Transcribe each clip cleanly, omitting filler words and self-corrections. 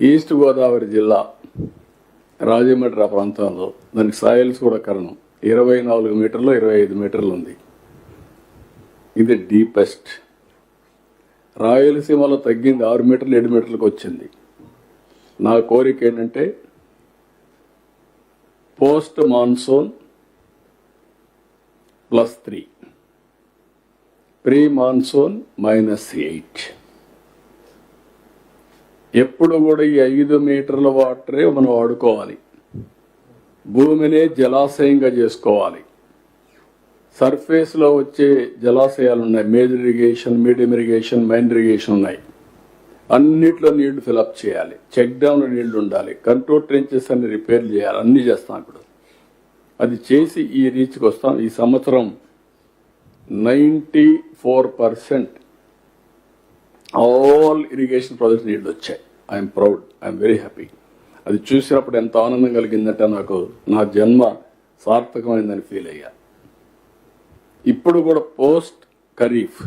East Godavari జిల్లా రాజమండ్రి ప్రాంతంలో దానికి సాయిల్స్ కూడా కారణం 24 మీటర్లు 25 మీటర్లు ఉంది. ఇది డీపెస్ట్. రాయలసీమలో తగ్గింది 6 మీటర్లు 7 మీటర్లకు వచ్చింది. నా కోరిక ఏంటంటే పోస్ట్ మాన్సూన్ +3, ప్రీ మాన్సూన్ -8. ఎప్పుడు కూడా ఈ 5 మీటర్ల వాటరే మనం వాడుకోవాలి. భూమినే జలాశయంగా చేసుకోవాలి. సర్ఫేస్లో వచ్చే జలాశయాలు ఉన్నాయి, major irrigation, medium irrigation, minor irrigation ఉన్నాయి. అన్నిట్లో నీళ్లు ఫిలప్ చేయాలి. చెక్ డ్యామ్లో నీళ్లు ఉండాలి. కంట్రోల్ ట్రెంచెస్ అన్ని రిపేర్ చేయాలి. అన్నీ చేస్తాం. ఇప్పుడు అది చేసి ఈ రీచ్కి వస్తాం. ఈ సంవత్సరం 94% ఆల్ ఇరిగేషన్ ప్రాజెక్ట్స్ నీళ్ళు వచ్చాయి. I'm proud, I'm very happy. అది చూసినప్పుడు ఎంత ఆనందం కలిగిందంటే నాకు నా జన్మ సార్థకమైందని ఫీల్ అయ్యా. ఇప్పుడు కూడా పోస్ట్ ఖరీఫ్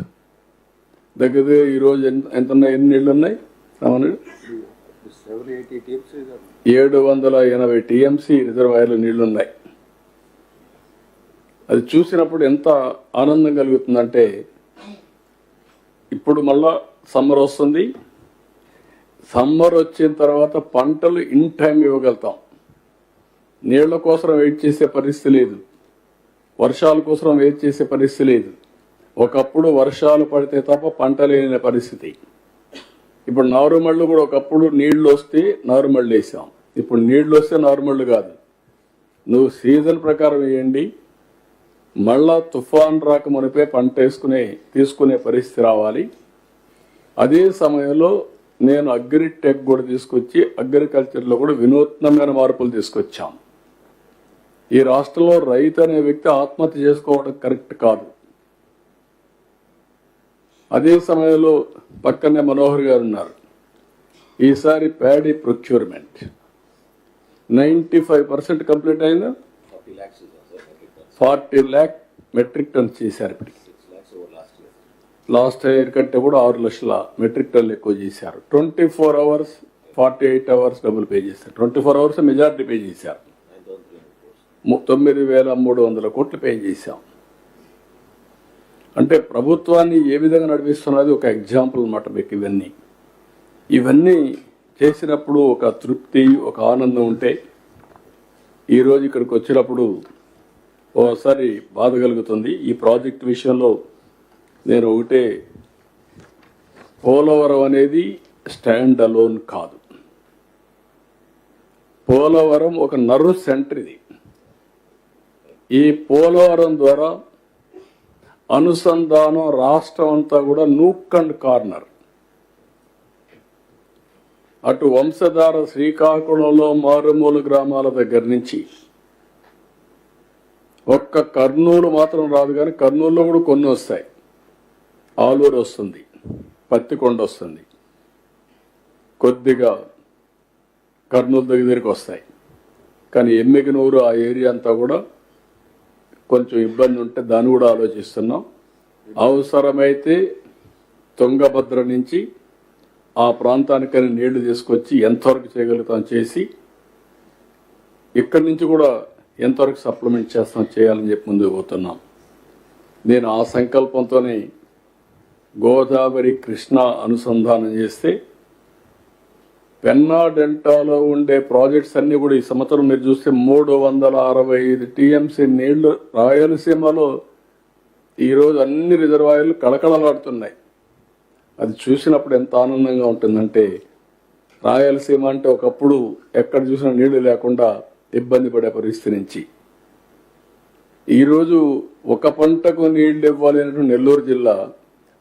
దగ్గర ఈరోజు ఎంత ఉన్నాయి, ఎన్ని నీళ్ళు ఉన్నాయి? 780 టీఎంసీ రిజర్వాయర్లు నీళ్లున్నాయి. అది చూసినప్పుడు ఎంత ఆనందం కలుగుతుందంటే ఇప్పుడు మళ్ళా సమ్మర్ వస్తుంది. సమ్మర్ వచ్చిన తర్వాత పంటలు ఇన్ టైం ఇవ్వగలుగుతాం. నీళ్ల కోసం వెయిట్ చేసే పరిస్థితి లేదు. వర్షాల కోసం వెయిట్ చేసే పరిస్థితి లేదు. ఒకప్పుడు వర్షాలు పడితే తప్ప పంట లేని పరిస్థితి. ఇప్పుడు నారుమళ్ళు కూడా ఒకప్పుడు నీళ్లు వస్తే నారుమళ్ళు వేసాం. ఇప్పుడు నీళ్లు వస్తే నారుమళ్ళు కాదు. నువ్వు సీజన్ ప్రకారం వేయండి. మళ్ళా తుఫాన్ రాక మునిపే పంట తీసుకునే పరిస్థితి రావాలి. అదే సమయంలో నేను అగ్రిటెక్ కూడా తీసుకొచ్చి అగ్రికల్చర్లో కూడా వినూత్నమైన మార్పులు తీసుకొచ్చాం. ఈ రాష్ట్రంలో రైతు అనే వ్యక్తి ఆత్మహత్య చేసుకోవడం కరెక్ట్ కాదు. అదే సమయంలో పక్కనే మనోహర్ గారు ఉన్నారు. ఈసారి ప్యాడీ ప్రొక్యూర్మెంట్ 95% కంప్లీట్ అయిందా? 40 lakh మెట్రిక్ టన్ చేశారు. ఇప్పటికి లాస్ట్ ఇయర్ కంటే కూడా 6 లక్షల మెట్రిక్ టన్లు ఎక్కువ చేశారు. 24 hours 48 hours డబ్బులు పే చేశారు. 24 hours మెజారిటీ పే చేశారు. 9,300 కోట్లు పే చేశాం. అంటే ప్రభుత్వాన్ని ఏ విధంగా నడిపిస్తున్నది ఒక ఎగ్జాంపుల్ అన్నమాట. మీకు ఇవన్నీ చేసినప్పుడు ఒక తృప్తి, ఒక ఆనందం ఉంటే ఈరోజు ఇక్కడికి వచ్చినప్పుడు ఓసారి బాధ కలుగుతుంది. ఈ ప్రాజెక్ట్ విషయంలో నేను ఒకటే, పోలవరం అనేది స్టాండ్ అలోన్ కాదు. పోలవరం ఒక నర్వ్ సెంటర్. ఇది ఈ పోలవరం ద్వారా అనుసంధానం రాష్ట్రం అంతా కూడా నూక్ అండ్ కార్నర్. అటు వంశధార శ్రీకాకుళంలో మారుమూల గ్రామాల దగ్గర నుంచి ఒక్క కర్నూలు మాత్రం రాదు, కానీ కర్నూలులో కూడా కొన్ని వస్తాయి. ఆలూరు వస్తుంది, పత్తికొండ వస్తుంది, కొద్దిగా కర్నూలు దగ్గరికి వస్తాయి. కానీ ఎమ్మిగనూరు ఆ ఏరియా అంతా కూడా కొంచెం ఇబ్బంది ఉంటే దాన్ని కూడా ఆలోచిస్తున్నాం. అవసరమైతే తుంగభద్ర నుంచి ఆ ప్రాంతానికని నీళ్లు తీసుకొచ్చి ఎంతవరకు చేయగలుగుతాం చేసి ఇక్కడి నుంచి కూడా ఎంతవరకు సప్లిమెంట్ చేయాలని చెప్పి ముందుకు పోతున్నాం. నేను ఆ సంకల్పంతోనే గోదావరి కృష్ణ అనుసంధానం చేస్తే పెన్నా డెల్టాలో ఉండే ప్రాజెక్ట్స్ అన్నీ కూడా ఈ సంవత్సరం మీరు చూస్తే 365 టీఎంసీ నీళ్లు రాయలసీమలో ఈరోజు అన్ని రిజర్వాయర్లు కళకళలాడుతున్నాయి. అది చూసినప్పుడు ఎంత ఆనందంగా ఉంటుందంటే, రాయలసీమ అంటే ఒకప్పుడు ఎక్కడ చూసినా నీళ్లు లేకుండా ఇబ్బంది పడే పరిస్థితి నుంచి ఈరోజు ఒక పంటకు నీళ్లు ఇవ్వాలి అనేటువంటి నెల్లూరు జిల్లా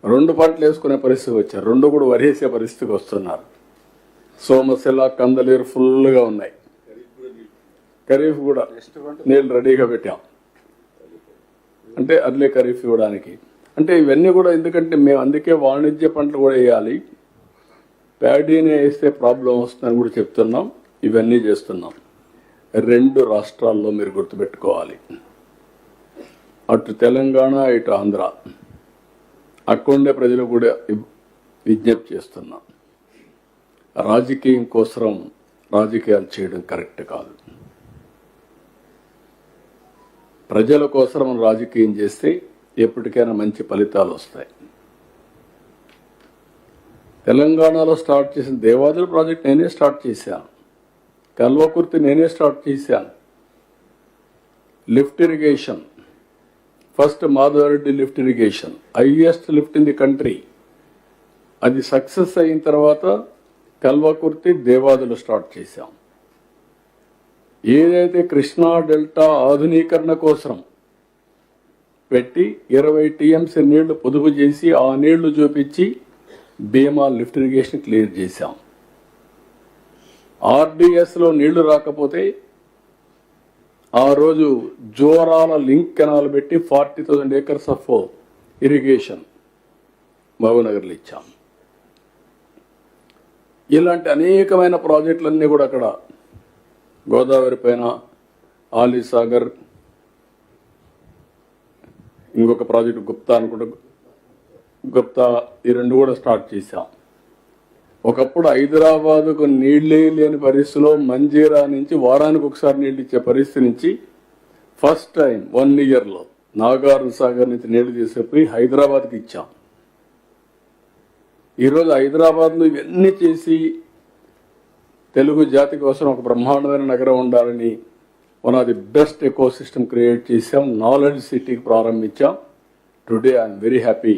2 పంటలు వేసుకునే పరిస్థితికి వచ్చారు. 2 కూడా వరేసే పరిస్థితికి వస్తున్నారు. సోమశిల, కందలేరు ఫుల్గా ఉన్నాయి. ఖరీఫ్ కూడా నీళ్ళు రెడీగా పెట్టాం. అంటే అర్లీ ఖరీఫ్ ఇవ్వడానికి. అంటే ఇవన్నీ కూడా ఎందుకంటే మేము అందుకే వాణిజ్య పంటలు కూడా వేయాలి. ప్యాడీని వేస్తే ప్రాబ్లం వస్తుందని కూడా చెప్తున్నాం. ఇవన్నీ చేస్తున్నాం. 2 రాష్ట్రాల్లో మీరు గుర్తుపెట్టుకోవాలి, అటు తెలంగాణ ఇటు ఆంధ్ర. అక్కడుండే ప్రజలు కూడా విజ్ఞప్తి చేస్తున్నాం. రాజకీయం కోసం రాజకీయాలు చేయడం కరెక్ట్ కాదు. ప్రజల కోసం రాజకీయం చేస్తే ఎప్పటికైనా మంచి ఫలితాలు వస్తాయి. తెలంగాణలో స్టార్ట్ చేసిన దేవాదుల ప్రాజెక్ట్ నేనే స్టార్ట్ చేశాను. కల్వకుర్తి నేనే స్టార్ట్ చేశాను. Lift irrigation, first Madhavareddy lift irrigation, highest lift in the country. అది సక్సెస్ అయిన తర్వాత కల్వకుర్తి దేవాదులు స్టార్ట్ చేశాం. ఏదైతే కృష్ణా డెల్టా ఆధునీకరణ కోసం పెట్టి 20 టీఎంసీ నీళ్లు పొదుపు చేసి ఆ నీళ్లు చూపించి భీమా లిఫ్ట్ ఇరిగేషన్ క్లియర్ చేశాం. ఆర్డీఎస్లో నీళ్లు రాకపోతే ఆ రోజు జోరాల లింక్ కెనాల్ పెట్టి 40,000 acres ఆఫ్ ఇరిగేషన్ మహబూబ్నగర్లో ఇచ్చాం. ఇలాంటి అనేకమైన ప్రాజెక్టులన్నీ కూడా అక్కడ గోదావరి పైన ఆలీసాగర్, ఇంకొక ప్రాజెక్టు గుప్తా అనుకుంటా, గుప్తా, ఈ 2 కూడా స్టార్ట్ చేశాం. ఒకప్పుడు హైదరాబాదుకు నీళ్లే లేని పరిస్థితిలో మంజీరా నుంచి వారానికి ఒకసారి నీళ్ళు ఇచ్చే పరిస్థితి నుంచి ఫస్ట్ టైం 1 yearలో నాగార్జున సాగర్ నుంచి నీళ్లు తీసుకుపోయి హైదరాబాద్కి ఇచ్చాం. ఈరోజు హైదరాబాద్లో ఇవన్నీ చేసి తెలుగు జాతి కోసం ఒక బ్రహ్మాండమైన నగరం ఉండాలని one of the best eco system create చేశాం. నాలెడ్జ్ సిటీకి ప్రారంభించాం. Today I'm very happy.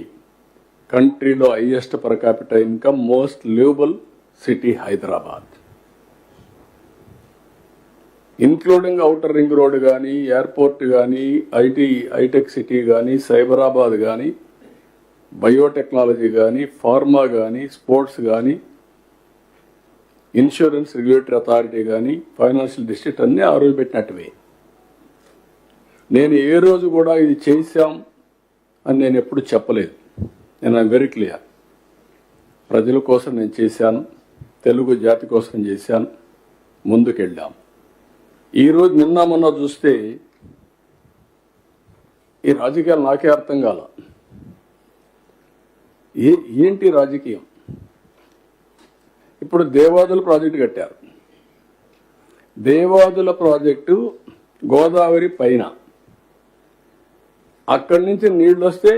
కంట్రీలో highest per capita income, most liveable city Hyderabad, including outer ring road కానీ, ఎయిర్పోర్ట్ కానీ, హైటెక్ సిటీ కానీ, సైబరాబాద్ కానీ, బయోటెక్నాలజీ కానీ, ఫార్మా కానీ, స్పోర్ట్స్ కానీ, ఇన్సూరెన్స్ రెగ్యులేటరీ అథారిటీ కానీ, ఫైనాన్షియల్ డిస్ట్రిక్ట్ అన్నీ ఆ రోజు పెట్టినట్టువే. నేను ఏ రోజు కూడా ఇది చేశాం అని నేను ఎప్పుడు చెప్పలేదు. నేను ఐఎమ్ వెరీ క్లియర్. ప్రజల కోసం నేను చేశాను, తెలుగు జాతి కోసం చేశాను, ముందుకెళ్ళాం. ఈరోజు నిన్న మొన్న చూస్తే ఈ రాజకీయాలు నాకే అర్థం కాల. ఏంటి రాజకీయం? ఇప్పుడు దేవాదుల ప్రాజెక్టు కట్టారు. దేవాదుల ప్రాజెక్టు గోదావరి పైన, అక్కడి నుంచి నీళ్ళు వస్తే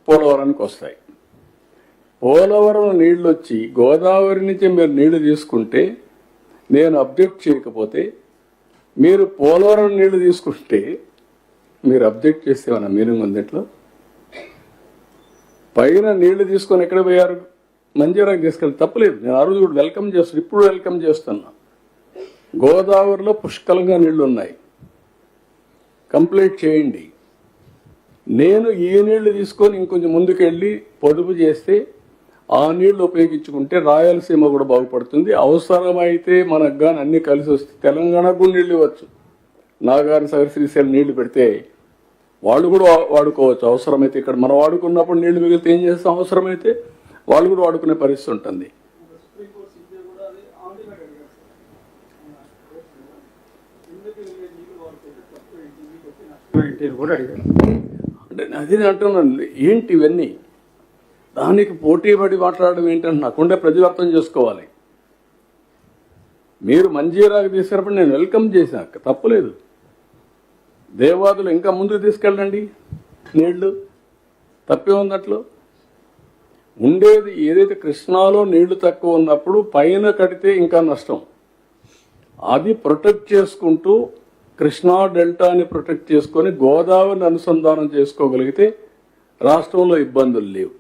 పోలవరానికి వస్తాయి. పోలవరం నీళ్ళు వచ్చి గోదావరి నుంచి మీరు నీళ్లు తీసుకుంటే, నేను అబ్జెక్ట్ చేయకపోతే, మీరు పోలవరం నీళ్లు తీసుకుంటే మీరు అబ్జెక్ట్ చేస్తే మన మీనింగ్ ఉంది. ఇట్లా పైన నీళ్లు తీసుకొని ఎక్కడ పోయారు? మంజీరాకి తీసుకెళ్ళి తప్పలేదు. నేను ఆ రోజు కూడా వెల్కమ్ చేస్తాను, ఇప్పుడు వెల్కమ్ చేస్తున్నా. గోదావరిలో పుష్కలంగా నీళ్లు ఉన్నాయి, కంప్లీట్ చేయండి. నేను ఈ నీళ్లు తీసుకొని ఇంకొంచెం ముందుకెళ్ళి పొదుపు చేస్తే ఆ నీళ్లు ఉపయోగించుకుంటే రాయలసీమ కూడా బాగుపడుతుంది. అవసరమైతే మనకు కానీ అన్ని కలిసి వస్తే తెలంగాణకు కూడా నీళ్ళు ఇవ్వచ్చు. నాగార్జున సాగర్, శ్రీశైలం నీళ్లు పెడితే వాళ్ళు కూడా వాడుకోవచ్చు. అవసరమైతే ఇక్కడ మనం వాడుకున్నప్పుడు నీళ్లు మిగిలితే ఏం చేస్తాం? అవసరమైతే వాళ్ళు కూడా వాడుకునే పరిస్థితి ఉంటుంది. అంటే అదే అంటున్నాను, ఏంటి ఇవన్నీ? దానికి పోటీ పడి మాట్లాడడం ఏంటంటే నాకుండే ప్రజలు అర్థం చేసుకోవాలి. మీరు మంజీరాకి తీసుకున్నప్పుడు నేను వెల్కమ్ చేశాక తప్పలేదు. దేవాదులు ఇంకా ముందుకు తీసుకెళ్ళండి నీళ్లు, తప్పే ఉన్నట్లు. ఉండేది ఏదైతే కృష్ణాలో నీళ్లు తక్కువ ఉన్నప్పుడు పైన కడితే ఇంకా నష్టం. అది ప్రొటెక్ట్ చేసుకుంటూ కృష్ణా డెల్టాని ప్రొటెక్ట్ చేసుకొని గోదావరిని అనుసంధానం చేసుకోగలిగితే రాష్ట్రంలో ఇబ్బందులు లేవు.